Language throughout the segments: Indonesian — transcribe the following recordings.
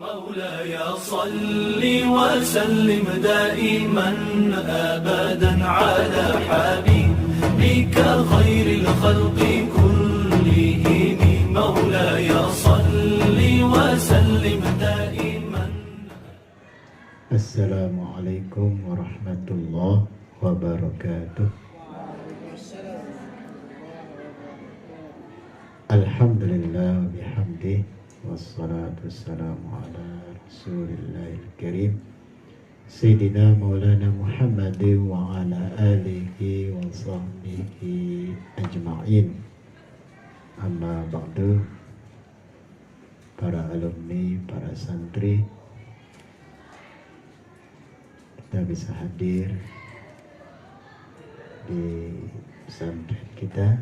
مولاي صل وسلم دائما أبدا على حبيبك خير الخلق كلهم مولاي صل وسلم دائما. السلام عليكم ورحمة الله وبركاته. الحمد لله وبحمده wassalatu wassalamu ala rasulillahil karim Sayyidina Maulana Muhammadin wa ala alihi wa sahbihi ajma'in. Amma ba'du. Para alumni, para santri, kita bisa hadir di pesantren kita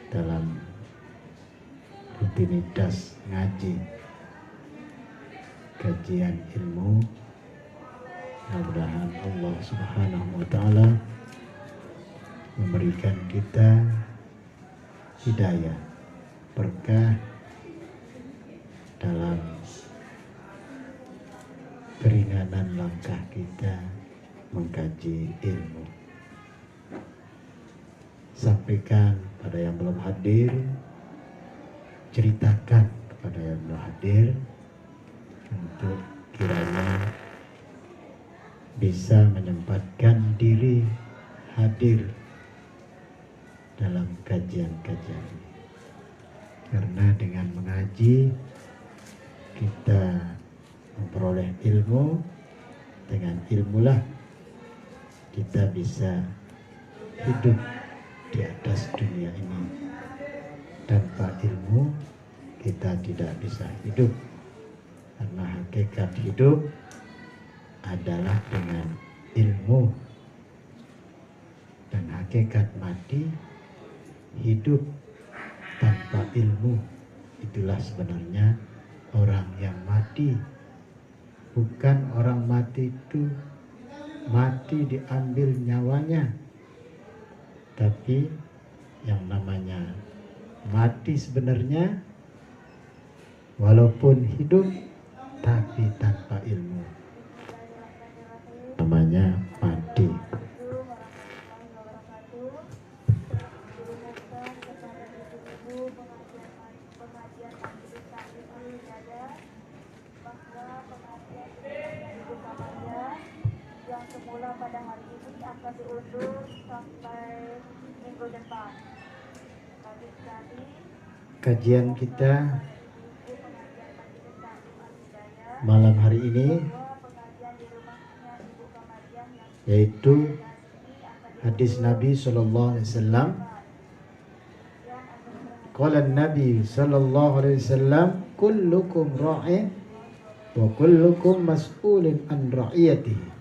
dalam rutinitas ngaji, kajian ilmu. Mudah-mudahan Allah Subhanahu wa Ta'ala memberikan kita hidayah, berkah dalam keringanan langkah kita mengkaji ilmu. Sampaikan pada yang belum hadir, ceritakan kepada yang belum hadir untuk kiranya bisa menyempatkan diri hadir dalam kajian-kajian ini. Karena dengan mengaji kita memperoleh ilmu, dengan ilmulah kita bisa hidup di atas dunia ini. Tanpa ilmu kita tidak bisa hidup, karena hakikat hidup adalah dengan ilmu, dan hakikat mati hidup tanpa ilmu. Itulah sebenarnya orang yang mati. Bukan orang mati itu mati diambil nyawanya, tapi yang namanya mati sebenarnya walaupun hidup tapi tanpa ilmu, namanya mati. Yang semula pada hari ini akan diundur sampai minggu depan. Kajian kita malam hari ini yaitu hadis Nabi sallallahu alaihi wasallam. Qala Nabi sallallahu alaihi wasallam, kullukum ra'in wa kullukum mas'ulun an ra'iyatihi.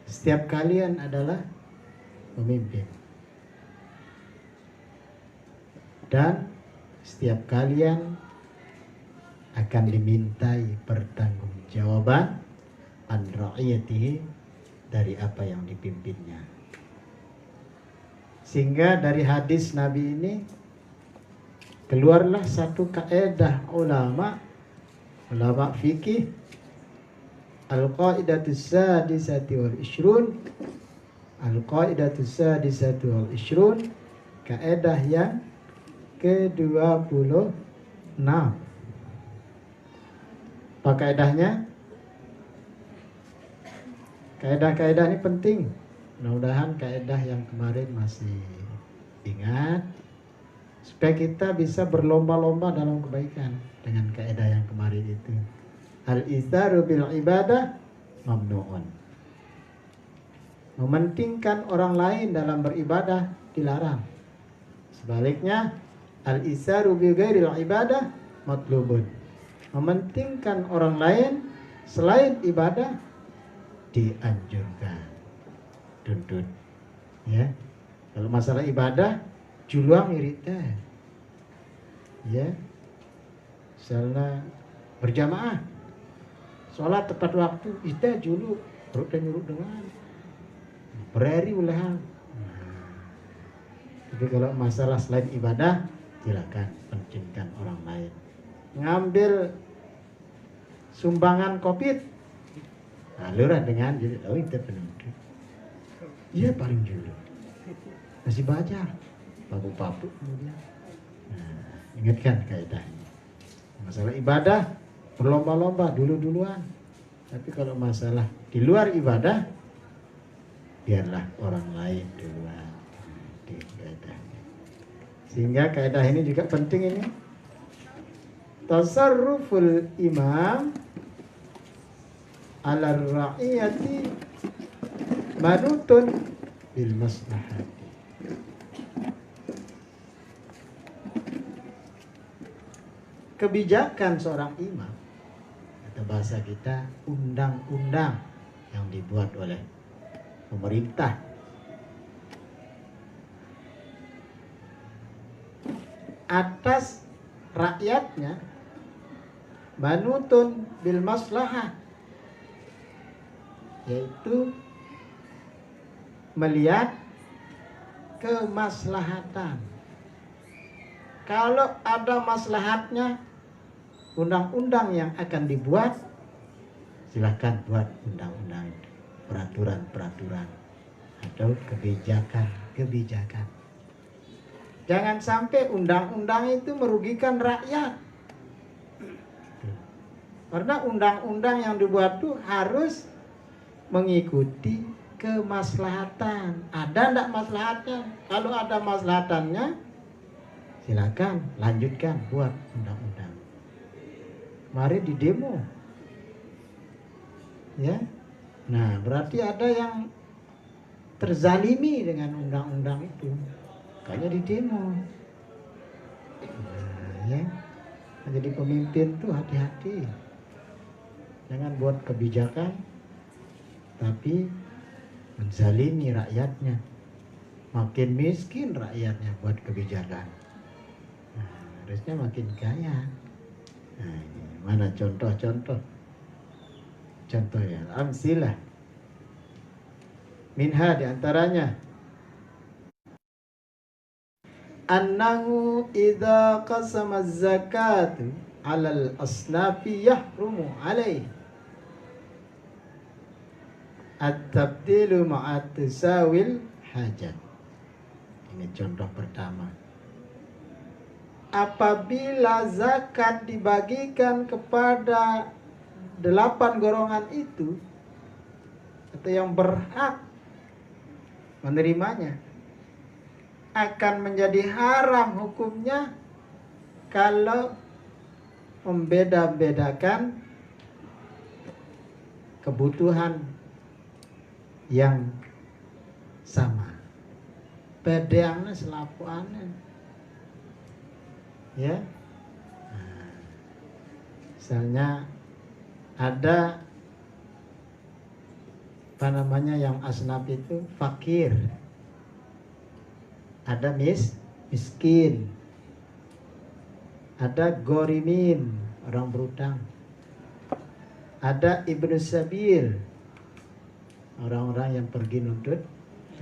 Setiap kalian adalah pemimpin, dan setiap kalian akan dimintai pertanggungjawaban an ra'iyatihi, dari apa yang dipimpinnya. Sehingga dari hadis Nabi ini keluarlah satu kaidah ulama fikih, al-qaidatus sadisati wal ishrun, al-qaidatus sadisati wal ishrun, kaidah yang ke-26. Apa kaedahnya? Kaedah-kaedah ini penting. Mudah-mudahan kaedah yang kemarin masih ingat, supaya kita bisa berlomba-lomba dalam kebaikan dengan kaedah yang kemarin itu. Al-izharu bil ibadah mamnu'un. Mementingkan orang lain dalam beribadah dilarang. Sebaliknya, al-izharu bi ghairil ibadah matlubun. Mementingkan orang lain selain ibadah dianjurkan. Tuntut. Ya. Kalau masalah ibadah juluang irita. Ya. Misalnya berjamaah, sholat tepat waktu, kita julu perut dan nyuruh dengan berari ulah. Tapi kalau masalah selain ibadah silakan pentingkan orang lain. Ngambil sumbangan COVID, lurah dengan jadi itu penduduk. Iya paling dulu masih baca papu-papu kemudian. Ingatkan kaidahnya. Masalah ibadah berlomba-lomba duluan. Tapi kalau masalah di luar ibadah, biarlah orang lain duluan. Kaidahnya. Sehingga kaidah ini juga penting ini. Tasarruful imam ala ra'iyati manutun bil maslahati. Kebijakan seorang imam, kata bahasa kita, undang-undang yang dibuat oleh pemerintah atas rakyatnya, manutun bil maslahah, yaitu melihat kemaslahatan. Kalau ada maslahatnya, undang-undang yang akan dibuat, silahkan buat undang-undang, peraturan-peraturan atau kebijakan. Jangan sampai undang-undang itu merugikan rakyat. Karena undang-undang yang dibuat itu harus mengikuti kemaslahatan. Ada enggak maslahatnya? Kalau ada maslahatannya, silakan lanjutkan buat undang-undang. Mari di demo. Ya. Nah, berarti ada yang terzalimi dengan undang-undang itu. Makanya di demo. Nah, ya. Jadi pemimpin tuh hati-hati. Jangan buat kebijakan tapi menzalimi rakyatnya. Makin miskin rakyatnya buat kebijakan. Nah, harusnya makin kaya. Nah, ini mana contoh-contoh? Contoh ya, amsilah. Minha diantaranya. Annahu idza qasama az-zakatu 'alal asnafi yahrumu 'alaihi at-tabdilu ma'at tasawil hajat. Ini contoh pertama. Apabila zakat dibagikan kepada 8 golongan itu atau yang berhak menerimanya, akan menjadi haram hukumnya kalau membeda-bedakan kebutuhan yang sama. Bedanya selapuannya. Ya. Nah, misalnya ada yang asnaf itu fakir. Ada miskin. Ada gorimin, orang berutang. Ada ibnu sabil, orang-orang yang pergi nuntut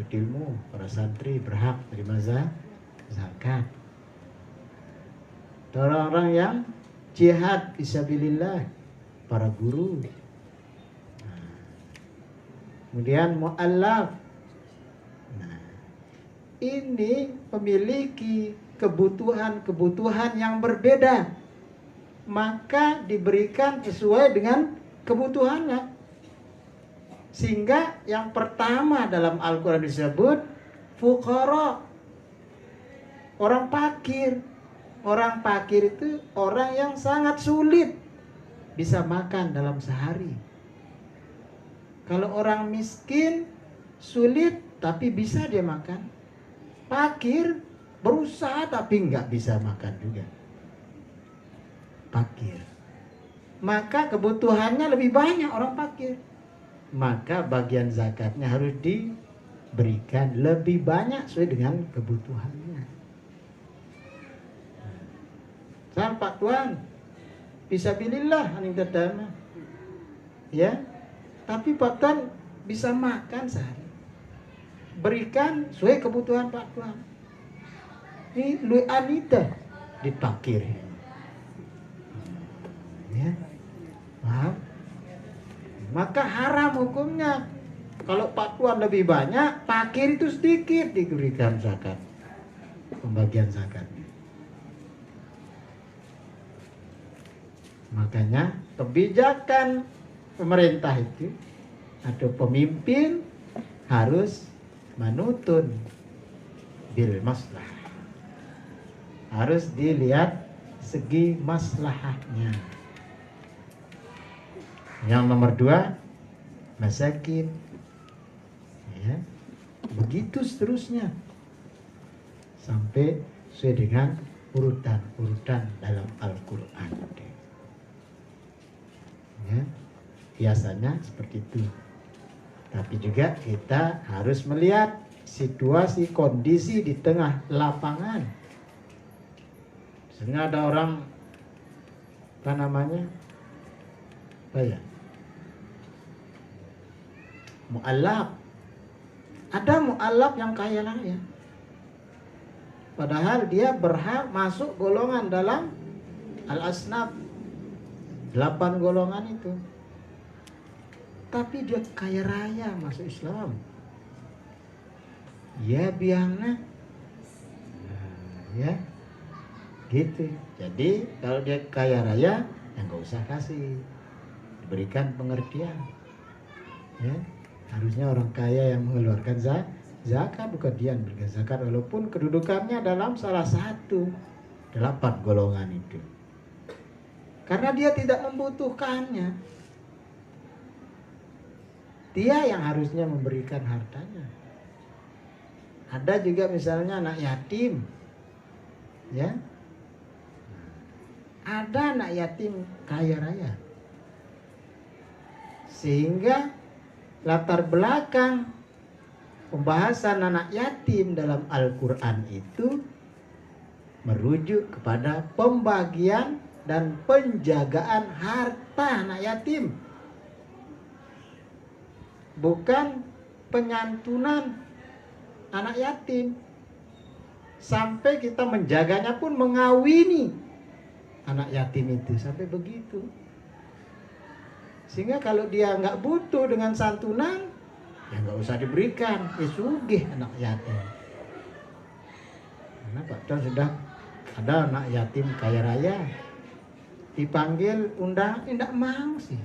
ilmu, para santri berhak menerima zakat. Orang-orang yang jihad fisabilillah, para guru. Kemudian mu'allaf. Nah, ini memiliki kebutuhan-kebutuhan yang berbeda, maka diberikan sesuai dengan kebutuhannya. Sehingga yang pertama dalam Al-Quran disebut fuqara, orang fakir. Orang fakir itu orang yang sangat sulit bisa makan dalam sehari. Kalau orang miskin sulit tapi bisa dia makan. Fakir berusaha tapi nggak bisa makan juga. Fakir. Maka kebutuhannya lebih banyak orang fakir. Maka bagian zakatnya harus diberikan lebih banyak sesuai dengan kebutuhannya. Pak Tuan, fisabilillah aning tetama. Ya. Tapi Pak Tuan bisa makan sehari. Berikan sesuai kebutuhan Pak Tuan. Ini lu anita. dipakir. Ya, paham? Maka haram hukumnya. Kalau pakuan lebih banyak, pakir itu sedikit diberikan zakat, pembagian zakat. Makanya kebijakan pemerintah itu atau pemimpin harus menuntun bil maslahah. Harus dilihat segi maslahahnya. Yang nomor 2, masakin. Ya, begitu seterusnya sampai sesuai dengan urutan-urutan dalam Al-Quran. Ya, biasanya seperti itu. Tapi juga kita harus melihat situasi kondisi di tengah lapangan. Misalnya ada orang mu'allaf. Ada mu'allaf yang kaya raya, padahal dia berhak masuk golongan dalam al-asnaf, 8 golongan itu. Tapi dia kaya raya masuk Islam. Ya biangna. Ya. Gitu. Jadi kalau dia kaya raya, ya nggak usah kasih. Diberikan pengertian. Ya. Harusnya orang kaya yang mengeluarkan zakat, bukan dia yang berikan zakat, walaupun kedudukannya dalam salah satu 8 golongan itu. Karena dia tidak membutuhkannya. Dia yang harusnya memberikan hartanya. Ada juga misalnya anak yatim. Ya. Ada anak yatim kaya raya. Sehingga latar belakang pembahasan anak yatim dalam Al-Quran itu merujuk kepada pembagian dan penjagaan harta anak yatim, bukan penyantunan anak yatim. Sampai kita menjaganya pun mengawini anak yatim itu, sampai begitu. Sehingga kalau dia nggak butuh dengan santunan, ya nggak usah diberikan. Ya sugih anak yatim. Karena Pak Con sudah ada anak yatim kaya raya, dipanggil undang, tidak mau sih.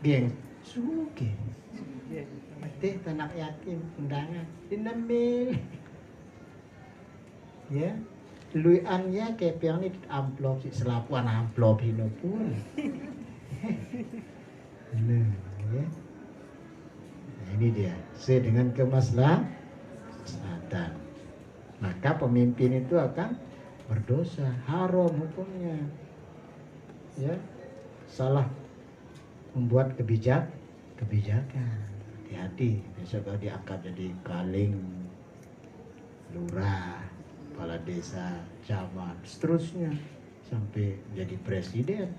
Geng sugih. Teh anak yatim undangan dinemil. Ya, luiannya kayak piang ini amplop si selapuan amplop hino pun. Nah, ya. Nah, ini dia, sesuai dengan kemaslahatan. Maka pemimpin itu akan berdosa, haram hukumnya. Ya, salah membuat kebijakan. Hati-hati, besok kalau diangkat jadi kaling, lurah, kepala desa, camat, seterusnya sampai jadi presiden.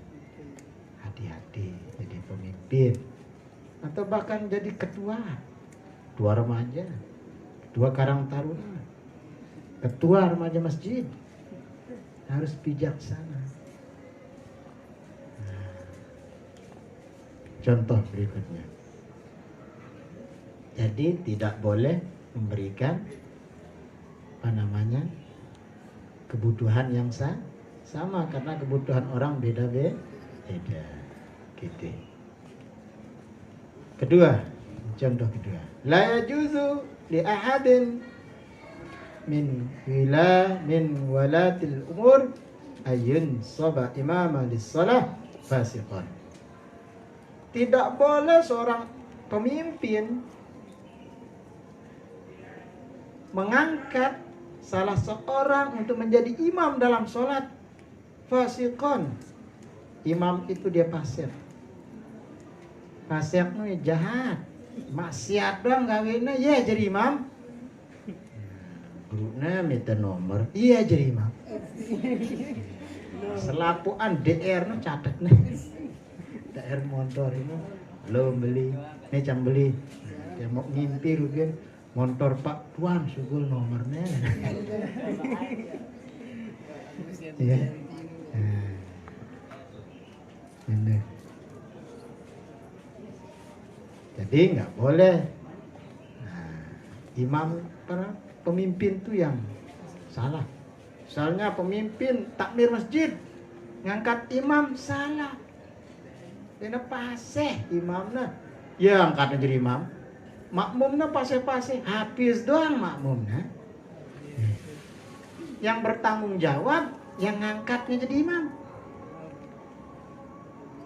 Hati-hati jadi pemimpin atau bahkan jadi ketua remaja, ketua Karang Taruna, ketua remaja masjid, harus bijaksana. Nah, contoh berikutnya, jadi tidak boleh memberikan kebutuhan yang sama, karena kebutuhan orang beda-beda. Gitu. Kedua, contoh kedua, la yajuzu li ahadin min walatil umur ayun saba imama lis-shalah fasiqan. Tidak boleh seorang pemimpin mengangkat salah seorang untuk menjadi imam dalam sholat. Fasiqan. Imam itu dia fasik. Fasik itu jahat. Maksiat dong gawena, ya jadi imam. Gurunya minta nomor, iya jadi imam. Selapuan DR no catat nih. DR motor ini lo beli, nih cam beli. Dia mau ngimpi rugen motor Pak Tuan sugul nomornya. Ya. Jadi nggak boleh. Nah, imam para pemimpin tuh yang salah. Misalnya pemimpin takmir masjid ngangkat imam salah. Kena paseh imamnya. Ya angkatnya jadi imam. Makmumnya paseh-paseh, habis doang makmumnya. Yang bertanggung jawab yang ngangkatnya jadi imam.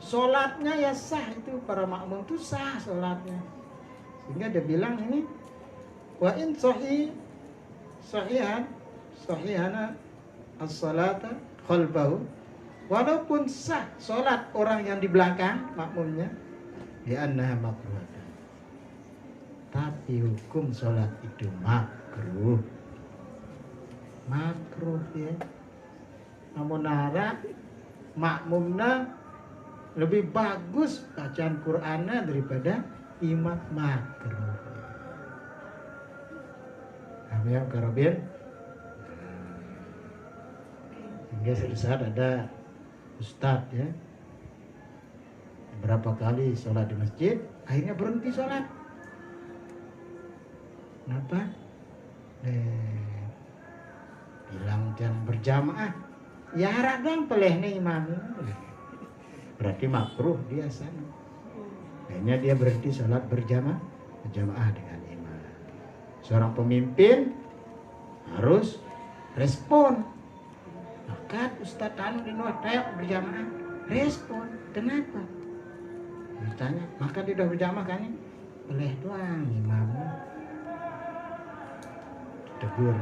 Sholatnya ya sah, itu para makmum itu sah sholatnya. Sehingga dia bilang ini wa in sahihana as-salata khalfahu, walaupun sah sholat orang yang di belakang makmumnya, di annaha makruh, tapi hukum sholat itu makruh ya. Namun nara makmumnya lebih bagus bacaan Qur'annya daripada imam, makruh. Amin ya Karobin. Hingga suatu saat ada ustadz ya, berapa kali sholat di masjid, akhirnya berhenti sholat. Kenapa? Bilang jangan berjamaah. Ya radang peleh nih imam. Berarti makruh dia sana. Akhirnya dia berhenti sholat berjamaah dengan imam. Seorang pemimpin harus respon. Maka Ustaz Tanu di luar berjamaah, respon. Kenapa? Ditanya, maka dia udah berjamaah kan? Boleh doang imam. Tegur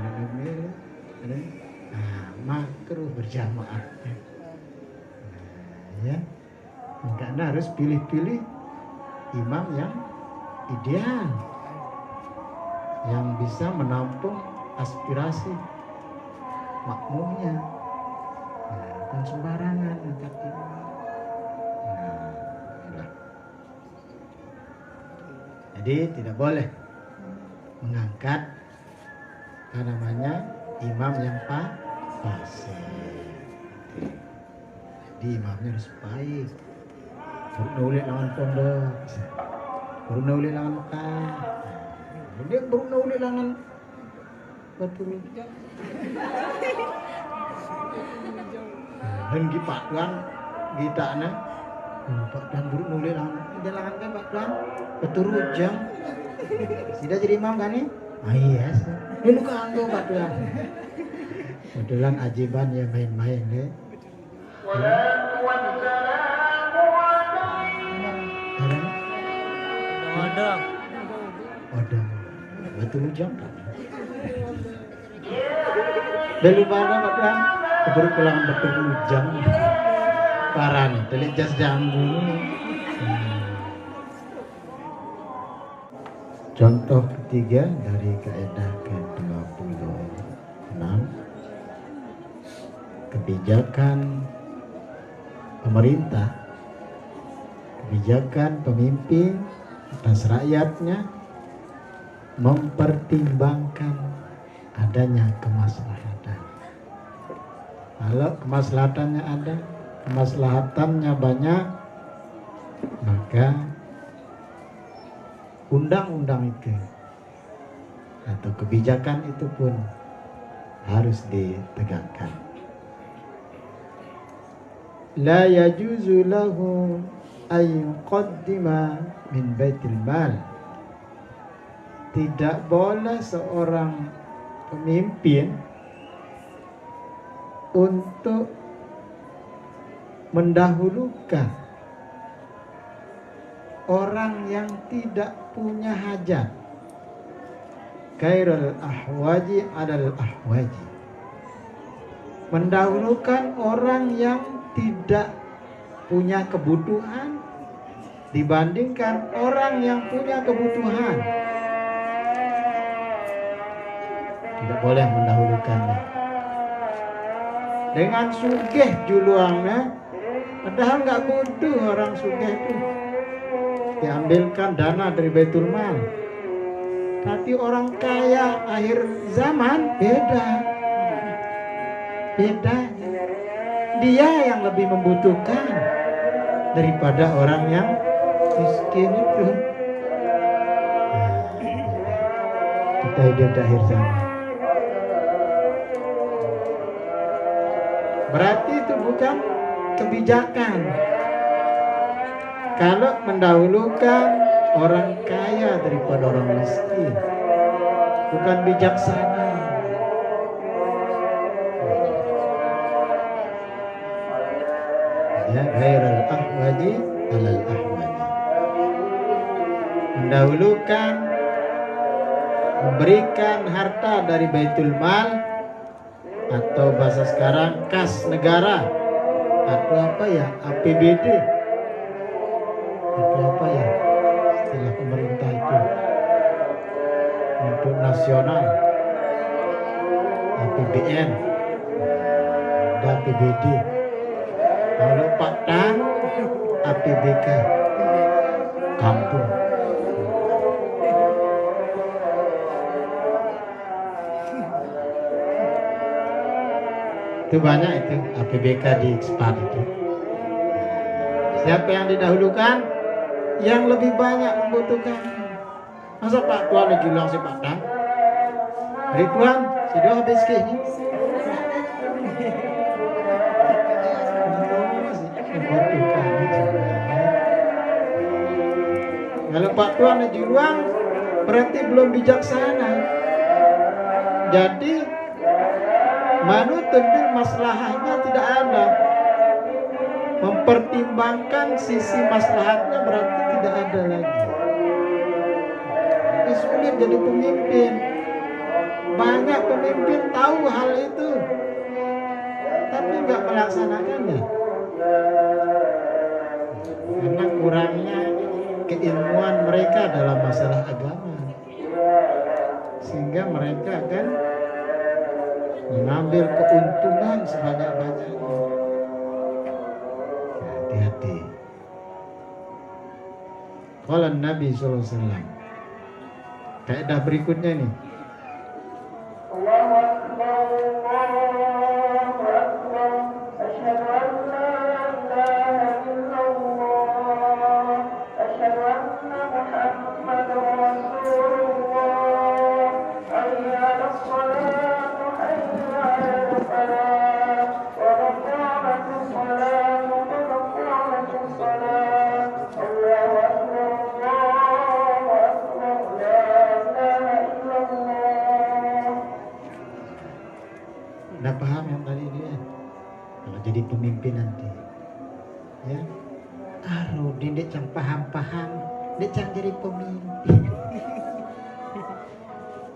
makruh berjamaah. Ya. Karena harus pilih-pilih imam yang ideal, yang bisa menampung aspirasi makmumnya. Bukan sembarangan angkat imam. Jadi tidak boleh mengangkat imam yang fasik. Jadi imamnya harus baik. Berunulit lawan pondok, berunulit lawan Mekah. Dia berunulit lawan batu rujak. Dan di Pak Tuan kita na, Pak Tuan berunulit lawan dia lawan kan Pak Tuan batu rujak. Tidak jadi imam kan ni? Iya. Dulu kan tu Pak Tuan. Kebetulan ajiban ya main-main deh. Odong batu rujak. Belum ada Pak Tuan. Keburu pulang batu rujak. Parah nih, telik jas jambu. Contoh ketiga dari kaidah ke-26, kebijakan pemerintah, kebijakan pemimpin atas rakyatnya mempertimbangkan adanya kemaslahatan. Kalau kemaslahatannya ada, kemaslahatannya banyak, maka undang-undang itu atau kebijakan itu pun harus ditegakkan. La yajuzu lahu ay yuqaddima min baitil mal. Tidak boleh seorang pemimpin untuk mendahulukan orang yang tidak punya hajat. Khairul ahwaji adal ahwaji. Mendahulukan orang yang tidak punya kebutuhan dibandingkan orang yang punya kebutuhan. Tidak boleh mendahulukannya. Dengan sugih juluangnya, padahal nggak butuh orang sugih itu. Diambilkan dana dari Baitul Mal. Tapi orang kaya akhir zaman beda. Dia yang lebih membutuhkan daripada orang yang miskin itu. hidup di akhir zaman. Berarti itu bukan kebijakan. Kalau mendahulukan orang kaya daripada orang miskin, bukan bijaksana. Ya, ghairul ahwaji alal ahwaji. Mendahulukan memberikan harta dari Baitul Mal atau bahasa sekarang kas negara atau apa ya, APBD atau apa ya istilah pemerintah itu untuk nasional, APBN dan APBD. Kalau Padang APBK kampung. Itu banyak itu APBK di Sepat itu. Siapa yang didahulukan? Yang lebih banyak membutuhkan. Masa Pak Tuan julang si Padang? Ridwan, sudah habis kayaknya. Kalau Pak Tuan julang berarti belum bijaksana. Jadi manut tentu maslahatnya tidak ada. Mempertimbangkan sisi maslahatnya berarti tidak ada lagi. Itu sulit jadi pemimpin. Banyak pemimpin tahu hal itu, tapi nggak melaksanakannya. Karena kurangnya keilmuan mereka dalam masalah agama, sehingga mereka akan mengambil keuntungan sebanyak-banyaknya. Hati-hati. Qala Nabi sallallahu alaihi wasallam. Kaidah berikutnya nih. Udah paham yang tadi dia? Kalau jadi pemimpin nanti, ya, Rudi dia cang paham, dia cang jadi pemimpin.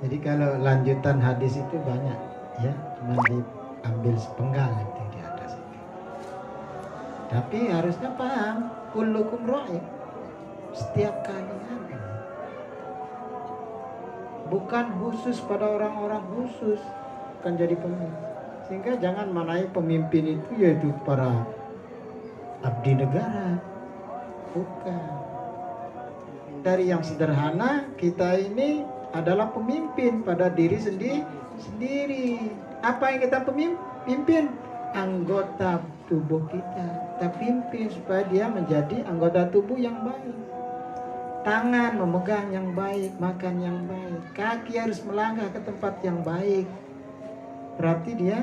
Jadi kalau lanjutan hadis itu banyak, ya, cuma diambil sepenggal itu di atas itu. Tapi harusnya paham, kullukum ra'in, setiap kalian. Bukan khusus pada orang-orang khusus akan jadi pemimpin. Sehingga jangan manai pemimpin itu yaitu para abdi negara. Bukan. Dari yang sederhana, kita ini adalah pemimpin pada diri sendiri. Apa yang kita pimpin? Anggota tubuh kita. Kita pimpin supaya dia menjadi anggota tubuh yang baik. Tangan memegang yang baik, makan yang baik. Kaki harus melangkah ke tempat yang baik. Berarti dia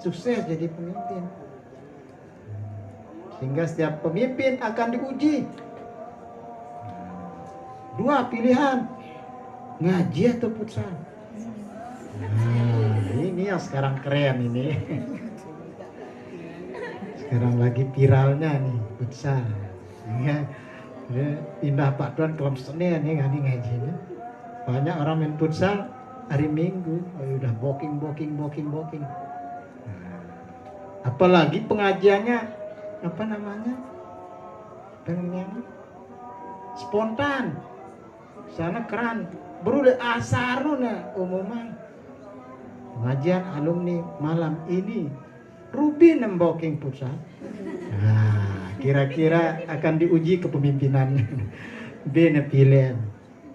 sukses jadi pemimpin. Sehingga setiap pemimpin akan diuji. Dua pilihan, ngaji atau futsal. Ini yang sekarang keren ini. Sekarang lagi viralnya nih futsal. Ya, pindah Pak Tuan kelam Senin nih ngajinya. Banyak orang main futsal hari Minggu, udah booking. Apalagi pengajiannya apa namanya? Spontan. Sana keran. Berulih asaruna umuman. Pengajian alumni malam ini Ruby nemboking futsal. Kira-kira akan diuji kepemimpinannya. Bene pilihan.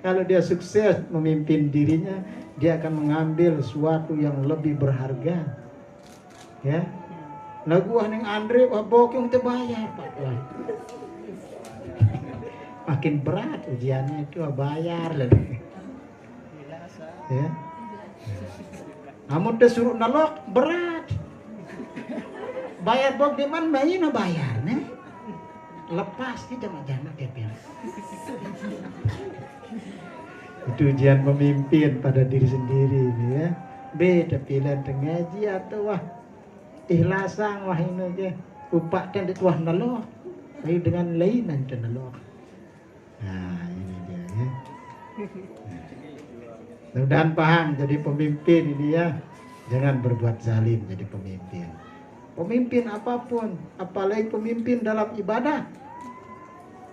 Kalau dia sukses memimpin dirinya, dia akan mengambil sesuatu yang lebih berharga. Ya. Lagu ning Andre wah bokeng teu bayar Pak. Makin berat ujiannya itu bayar lagi. Ya. Namun dia suruh nalok berat. Bayar bog di mana bayi no bayar nih. Lepas dia jamak-jamak dia bilang. Itu ujian pemimpin pada diri sendiri nih ya. Beda pilihan ngaji atau wah ikhlasan wah ini aja. Upak dan wah nalok. Tapi dengan lain nanti nalok. Nah ini dia ya. Mudah-mudahan paham jadi pemimpin ini ya. Jangan berbuat zalim jadi pemimpin. Pemimpin apapun, apalagi pemimpin dalam ibadah.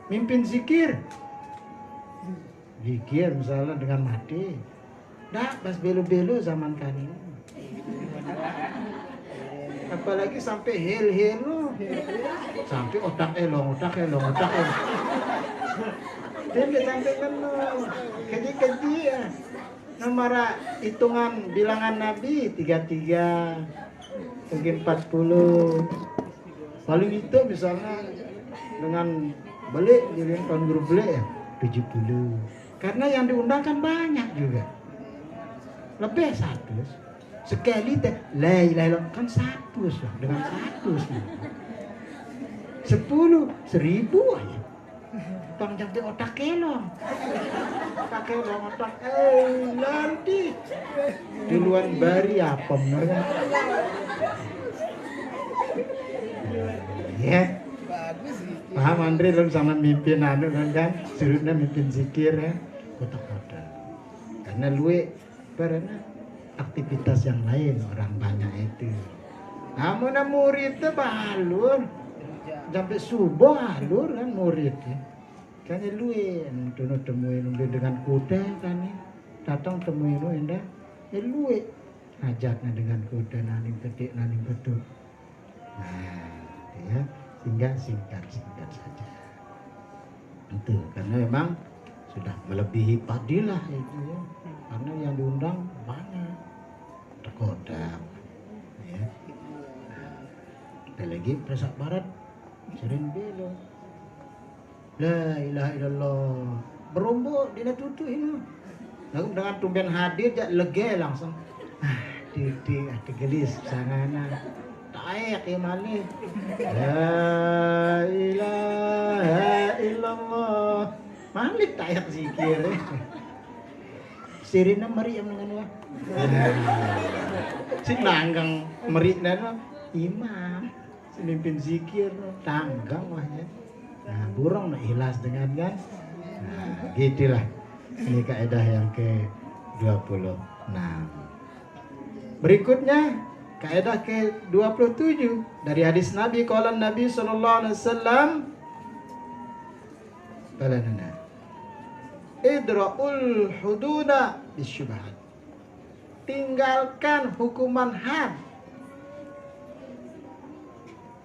Mimpin zikir. Zikir misalnya dengan mati. Dah pas belu-belu zaman kami. Apalagi sampai hel-helo. Sampai otak elong. Dia sampai keji-keji ya. Nomor hitungan bilangan Nabi 33, mungkin 40. Paling itu misalnya dengan beli jadi tahun guru beli ya 70. Karena yang diundang kan banyak juga. Lebih 100. Sekali teh la ilaha illallah kan 100 dengan 100. 10, 1000 aja. Bang jampi otak kelong. Pakai otak nanti duluan bari apa bener ya paham Andre lu sama mimpin anu kan suruhnya mimpin zikir ya kotak-kotak karena luwe karena aktivitas yang lain orang banyak itu namun murid itu balur sampai subuh alur kan murid ya kan luwe tuno temuin dengan kuda kan datang temuin lu indah luwe ajaknya dengan kuda naning ketik naning betul nah ya sehingga singkat saja itu karena memang sudah melebihi fadilah itu ya karena yang diundang banyak terkodam ya ada lagi Presak Barat sering belok la ilaha illallah berombok dina tutu ini lalu dengan tumben hadir jak lege langsung titik hati gelis sangana taek ya malih la ilaha illallah malik taek zikir sirina meriam dengan wah si langgang meriam imam mimpin zikir tanggang wahnya nah burung nak ikhlas dengan kan nah gitulah ini kaidah yang ke-26 berikutnya kaidah ke-27 dari hadis Nabi qala Nabi sallallahu alaihi wasallam balana idra'ul hududa bisyubhat tinggalkan hukuman had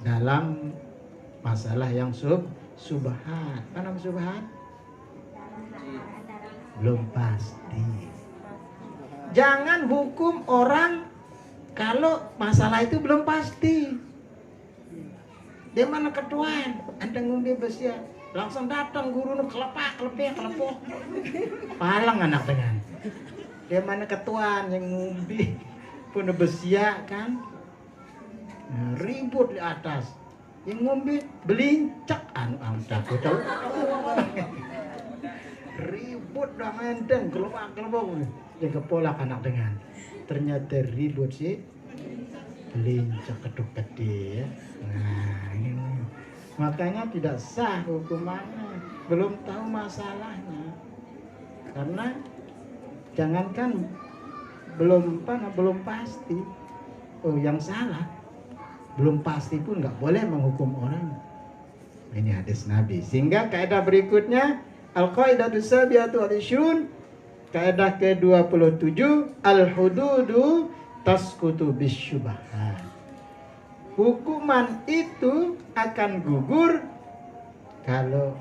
dalam masalah yang subhat. Apa nama subhat? Belum pasti. Jangan hukum orang kalau masalah itu belum pasti. Dia mana ketuaan? Anda ngombe besia. Langsung datang guru nu kelepok. Palang anak dengan. Dia mana ketuaan yang ngombe pun besia kan? Nah, ribut di atas. Yang ngombe belincak anu takut tahu ribut dah enten kelopak yang kepolak anak dengan ternyata ribut sih belincak keduk gede ya nah ini makanya tidak sah hukumannya belum tahu masalahnya karena jangankan belum pasti yang salah belum pasti pun nggak boleh menghukum orang. Ini hadis Nabi. Sehingga kaidah berikutnya al-qaidatu sabiyatu al-ishrun kaidah ke-27 al-hududu tasqutu bisyubhat. Hukuman itu akan gugur kalau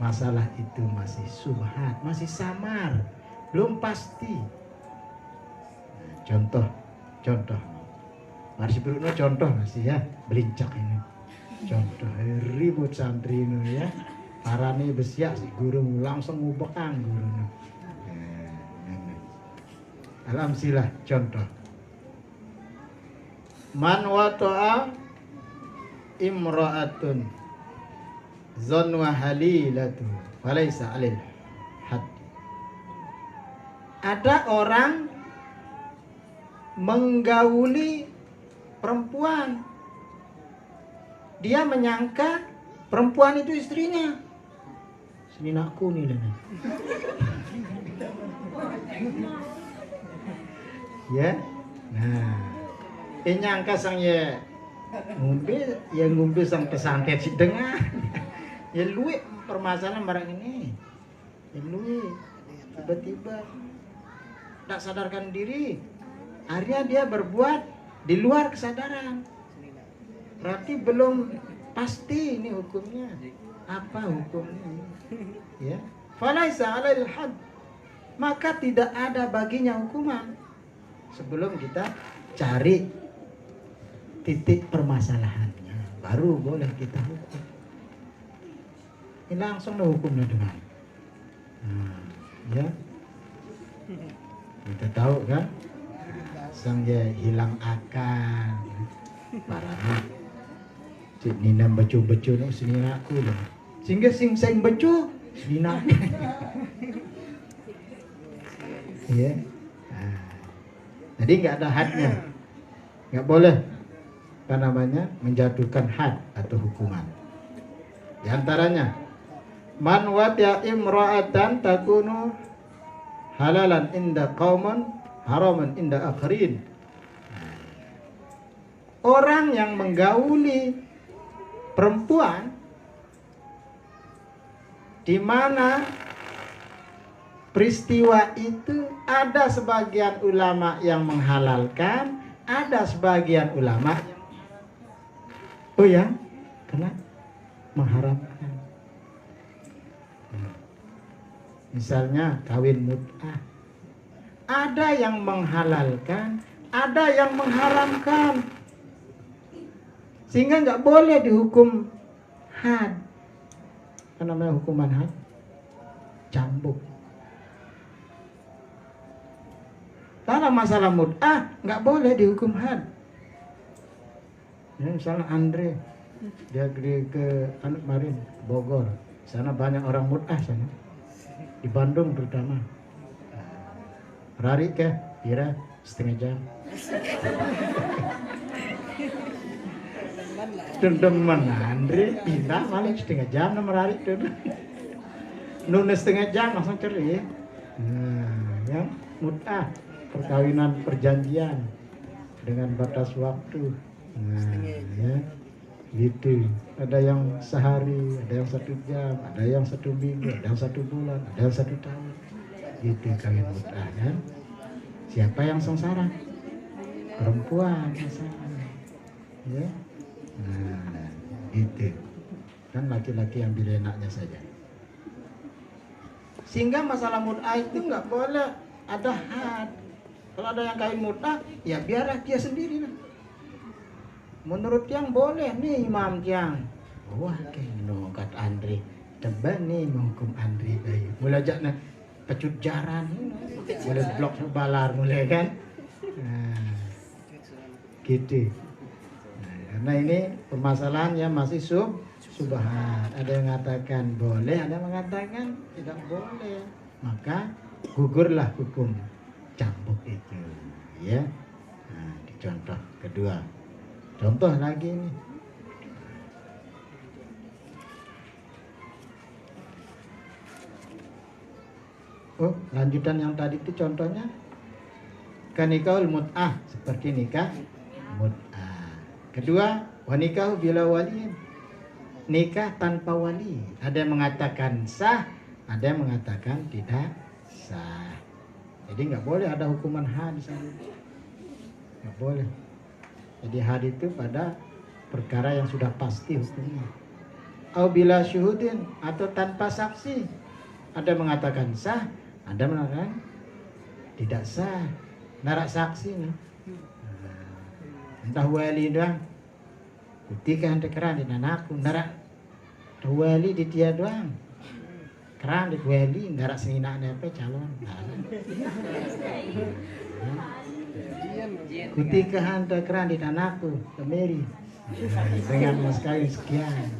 masalah itu masih subhat, masih samar, belum pasti. Nah, contoh. Mari sebelumnya contoh masih ya belincak ini. Contoh ribut santri ini ya. Parane besiak si guru langsung ngubekang guru. Al-amsilah, contoh. Man wata'a imra'atun zanwa halilatu walaysa 'alil had. Ada orang menggauli perempuan. Dia menyangka perempuan itu istrinya. Seninakku nih lah. Ya. Nah, nyangka sang ya ngumpi sang pesantren si dengar. Ya luwe permasalahan barang ini. Ya luwe tiba-tiba tak sadarkan diri. Akhirnya dia berbuat di luar kesadaran. Berarti belum pasti ini hukumnya. Apa hukumnya? Ya. Falaisa 'alail had. Maka tidak ada baginya hukuman. Sebelum kita cari titik permasalahannya, baru boleh kita hukum. Ini langsung hukumnya dengan. Ya. Kita tahu kan? Sang dia hilang akal. Parah. Cik Nina becu-becu no sini aku loh. Sehingga sing becu Nina. Ya. Jadi nggak ada hadnya, nggak boleh apa namanya menjatuhkan had atau hukuman. Di antaranya, man wati'a imra'atan takunu halalan inda qauman haraman inda akharin. Orang yang menggauli perempuan di mana peristiwa itu ada sebagian ulama yang menghalalkan, ada sebagian ulama yang kena mengharamkan. Misalnya kawin mut'ah, ada yang menghalalkan, ada yang mengharamkan, sehingga nggak boleh dihukum had. Apa namanya hukuman had? Cambuk. Karena masalah mut'ah nggak boleh dihukum had. Ya, misalnya Andre dia ke Marin Bogor, sana banyak orang mut'ah sana, di Bandung terutama. Rari ke kira setengah jam. Teman Andre pindah paling setengah jam nama Rari tuh. Nunes setengah jam langsung cerai. Yang mut'ah perkawinan perjanjian dengan batas waktu. Ya, gitu. Ada yang sehari, ada yang 1 jam, ada yang 1 minggu, ada yang 1 bulan, ada yang 1 tahun. Gitu kawin mut'ah kan. Siapa yang sengsara? Perempuan sengsara. Ya. Gitu. Kan laki-laki yang ambil enaknya saja. Sehingga masalah mut'ah itu nggak boleh ada had. Kalau ada yang kawin mut'ah, ya biarlah dia sendiri lah. Menurut yang boleh nih Imam Tiang. Wah, keno kata Andre. Tebal nih menghukum Andre bayi. Mulai jakna pecut jaran, mulai blok balar mulai kan. Nah, gitu. Nah, karena ini permasalahannya masih subhan. Ada yang mengatakan boleh, ada yang mengatakan tidak boleh. Maka gugurlah hukum cambuk itu, ya. Nah, di contoh kedua. Contoh lagi nih. Oh, lanjutan yang tadi itu contohnya kanikahul mut'ah, seperti nikah mut'ah. Kedua, wanikahu bila waliin, nikah tanpa wali. Ada yang mengatakan sah, ada yang mengatakan tidak sah. Jadi nggak boleh ada hukuman had di sana. Nggak boleh. Jadi had itu pada perkara yang sudah pasti hukumnya. Au bila syuhudin, atau tanpa saksi. Ada mengatakan sah, ada mengatakan tidak sah. Narak saksi nih. Entah wali doang. Ketika anda keran di anakku narak wali di dia doang. kerang di kueli ngarak senina nepe calon. Kutika hantar kerang di tanahku ke Mary dengan mas kawin sekian.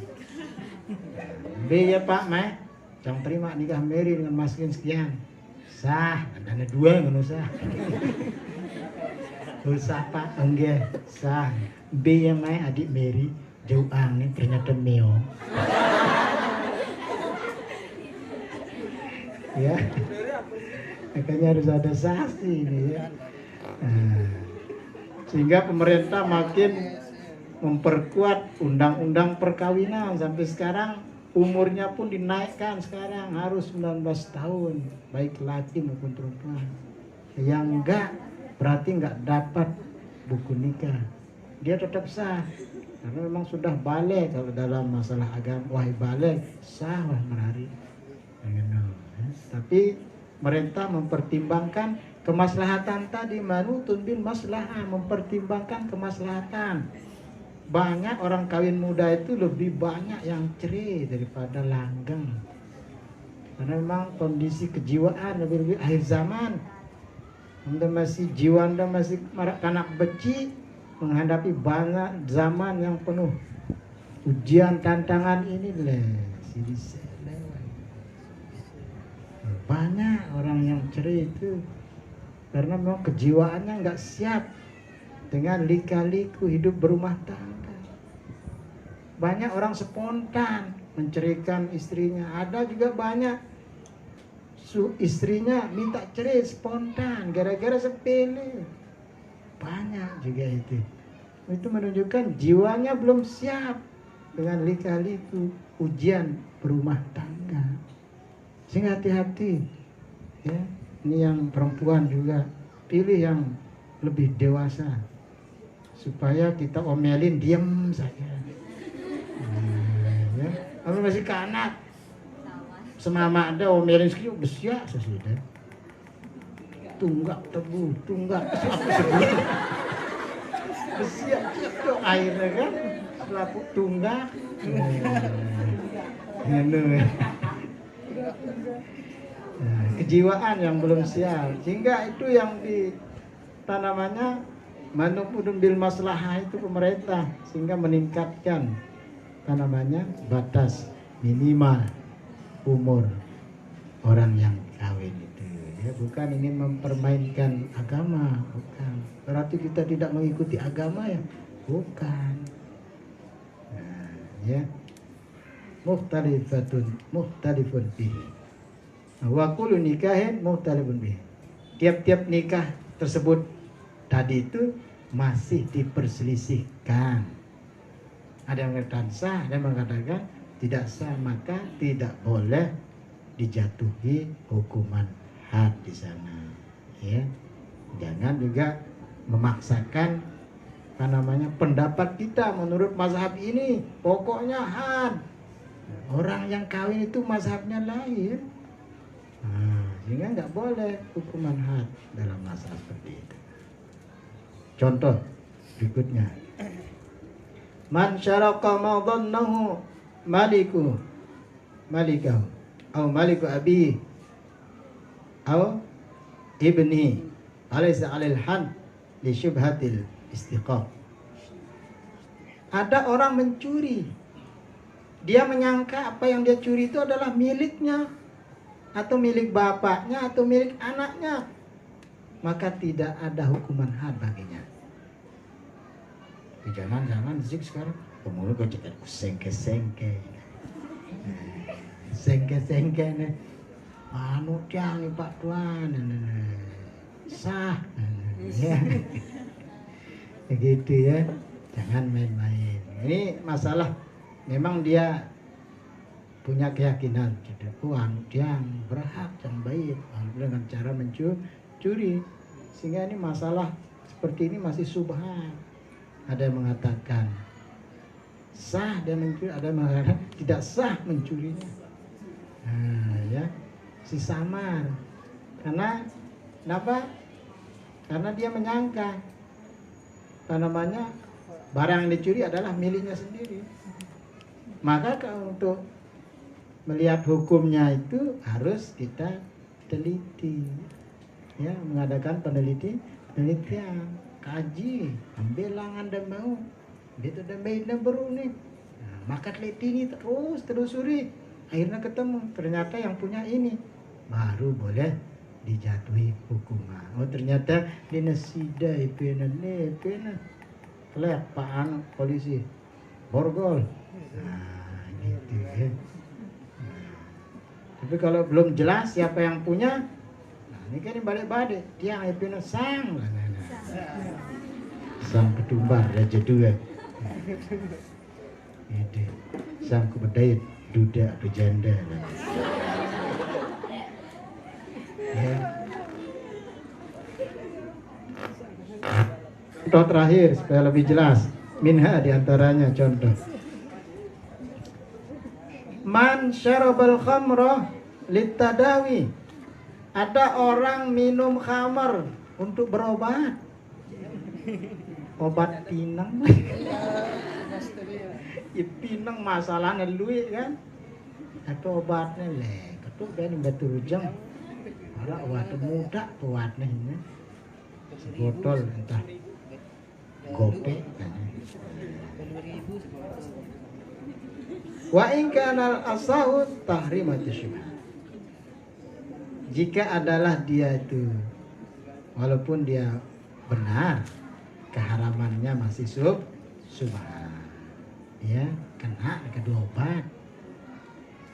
B ya Pak Meh, jangan terima nikah Mary dengan mas kawin sekian. Sah, ada dua yang usah. Usah Pak, enggak sah. B ya Meh adik Mary jauh nih ternyata Meo. Ya, makanya harus ada saksi ini ya. Sehingga pemerintah makin memperkuat undang-undang perkawinan sampai sekarang umurnya pun dinaikkan sekarang harus 19 tahun baik laki maupun perempuan. Yang enggak berarti enggak dapat buku nikah, dia tetap sah karena memang sudah balik. Kalau dalam masalah agama wahai balik sah wah menari. Tapi pemerintah mempertimbangkan kemaslahatan tadi, manutun bil maslahah, mempertimbangkan kemaslahatan. Banyak orang kawin muda itu lebih banyak yang cerai daripada langgeng. Karena memang kondisi kejiwaan lebih akhir zaman. Anda masih jiwa Anda masih kanak beci menghadapi banyak zaman yang penuh ujian tantangan ini banyak orang yang cerai itu karena memang kejiwaannya nggak siap dengan lika-liku hidup berumah tangga. Banyak orang spontan menceraikan istrinya. Ada juga banyak istrinya minta cerai spontan gara-gara sepele. Banyak juga itu. Itu menunjukkan jiwanya belum siap dengan lika-liku ujian berumah tangga. Sehingga hati-hati ya. Ini yang perempuan juga pilih yang lebih dewasa supaya kita omelin diam saja. Ya. Kalau masih kanak semama ada omelin sekian besiak sesudah. Tunggak tebu, tunggak sebuah. Besiak itu airnya kan selaput tunggak. Nah, kejiwaan yang belum siap, sehingga itu yang manupun bil maslahah itu pemerintah sehingga meningkatkan batas minimal umur orang yang kawin itu ya, bukan ingin mempermainkan agama, bukan berarti kita tidak mengikuti agama ya, bukan. Nah, ya mukhtalifun bihi wa kullu nikahin mukhtalifun bih. Tiap-tiap nikah tersebut tadi itu masih diperselisihkan. Ada yang mengatakan sah, ada yang mengatakan tidak sah, maka tidak boleh dijatuhi hukuman had di sana. Ya, jangan juga memaksakan pendapat kita menurut mazhab ini, pokoknya had. Orang yang kawin itu mazhabnya lain. Sehingga nggak boleh hukuman had dalam masalah seperti itu. Contoh berikutnya, man syaraqa ma dhannahu malikahu atau maliku abi atau ibni alaysa 'alal had li syubhatil istiqaq. Ada orang mencuri, dia menyangka apa yang dia curi itu adalah miliknya atau milik bapaknya atau milik anaknya, maka tidak ada hukuman had baginya. Jangan zik sekarang pemulung kau cakap sengke nih anu tiang Pak Tuan sah ya begitu ya, jangan main-main. Ini masalah memang dia punya keyakinan yang berhak dan baik dengan cara mencuri, sehingga ini masalah seperti ini masih subhan. Ada yang mengatakan sah dan mencuri, ada yang mengatakan tidak sah mencurinya. Ya, si samar. Karena kenapa? Karena dia menyangka barang yang dicuri adalah miliknya sendiri. Maka untuk melihat hukumnya itu harus kita teliti, ya, mengadakan penelitian, kaji, ambilang anda mau, dia sudah main baru nih, nah, maka teliti ini terus telusuri, akhirnya ketemu ternyata yang punya ini, baru boleh dijatuhi hukuman. Oh ternyata dia sida ipena kelepaan polisi borgol, nah gitu ya. Tapi kalau belum jelas siapa yang punya, nah ini kan balik-balik tiang ipena sang, sang ketumbar raja dua, itu sang kubedait duda bejanda. Ya. Contoh terakhir supaya lebih jelas, minha diantaranya contoh. Man syarabal khamra litadawi. Ada orang minum khamar untuk berobat. Obat pinang. Ya pinang masalahnya luit kan. Atau obatnya leh. Ketuk dan batu rujang. Ada obat muda obatnya ini. Sebotol entah gope. Wa in kana al-asahu tahrimatu syubhat. Jika adalah dia itu walaupun dia benar keharamannya masih subhat. Ya, kena kedua obat.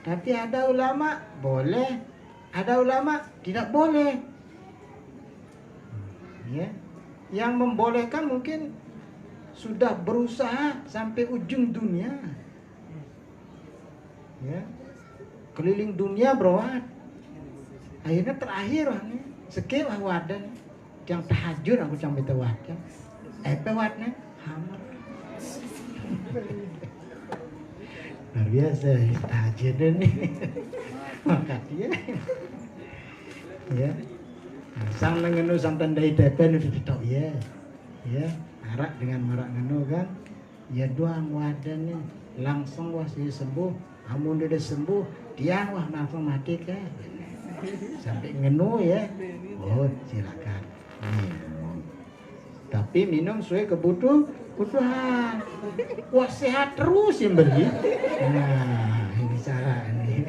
Tapi ada ulama boleh, ada ulama tidak boleh. Ya. Yang membolehkan mungkin sudah berusaha sampai ujung dunia. Ya. Keliling dunia berobat. Akhirnya terakhir sekil wadan yang tahajud aku sampai tawadan. Pewatnya hamar. Luar biasa tahajud ini. Maka dia ya. Sang ngenu sang tandai tepen udah ditok ya. Ya, arak dengan marak ngenu kan. Ya doang wadan nih langsung wah si sembuh. Amun dia sembuh, dia wah langsung mati kan. Sampai ngenu ya. Oh, silakan. Minum. Tapi minum sesuai kebutuhan. Wah sehat terus yang beli. Nah, ini cara ini.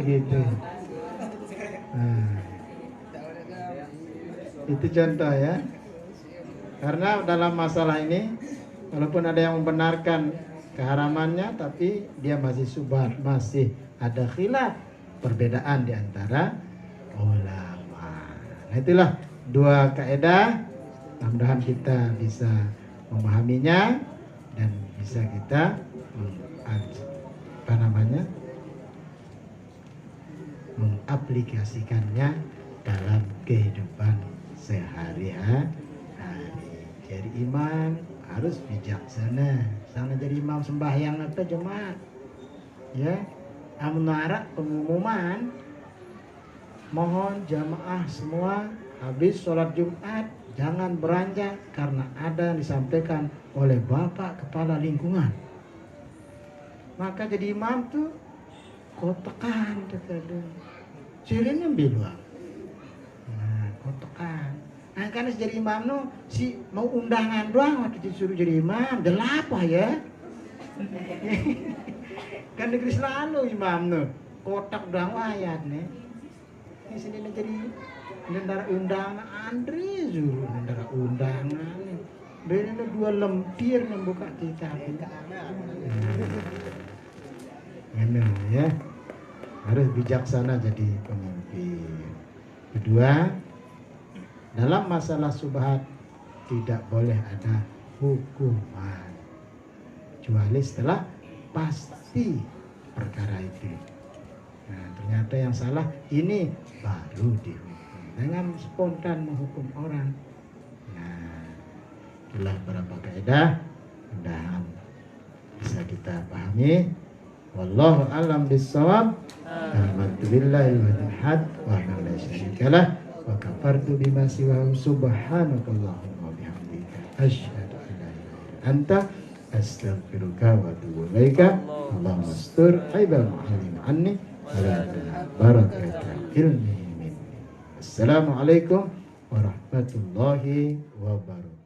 Gitu. Nah, itu contoh ya. Karena dalam masalah ini, walaupun ada yang membenarkan keharamannya, tapi dia masih subhat, masih ada khilaf, perbedaan di antara ulama. Nah, itulah dua kaidah. Mudah-mudahan kita bisa memahaminya dan bisa kita mengaplikasikannya dalam kehidupan sehari-hari. Jadi imam harus bijaksana. Jangan jadi imam sembahyang atau jemaat. Ya, amunara pengumuman. Mohon jamaah semua habis sholat Jumat jangan beranjak karena ada yang disampaikan oleh Bapak Kepala Lingkungan. Maka jadi imam tuh kotekan terkadang. Sirinnya bilang. Nah, kotekan. Nah, karena jadi imam no si mau undangan doang waktu disuruh jadi imam, delapa ya. Kan negeri selalu imam no kotak doang ayat nih. Di sini jadi nendara undangan Andre suruh nendara undangan nih. Beda dua lemtir membuka kitab. Ini ya. Harus bijaksana jadi pemimpin. Kedua, dalam masalah subhat tidak boleh ada hukuman kecuali setelah pasti perkara itu. Nah, ternyata yang salah ini baru dihukum. Jangan spontan menghukum orang. Nah, itulah beberapa kaidah mudah-mudahan bisa kita pahami. Wallahu a'lam bissawab. Alhamdulillahil had wa la syarikalah wa kafartu bima siwahu subhanakallahumma wa bihamdika asyhadu an la ilaha illa anta astaghfiruka wa atubu ilaika. Allahumma astur aibal mu'allim anni wa la barakata ilmi minni. Assalamualaikum warahmatullahi wabarakatuh.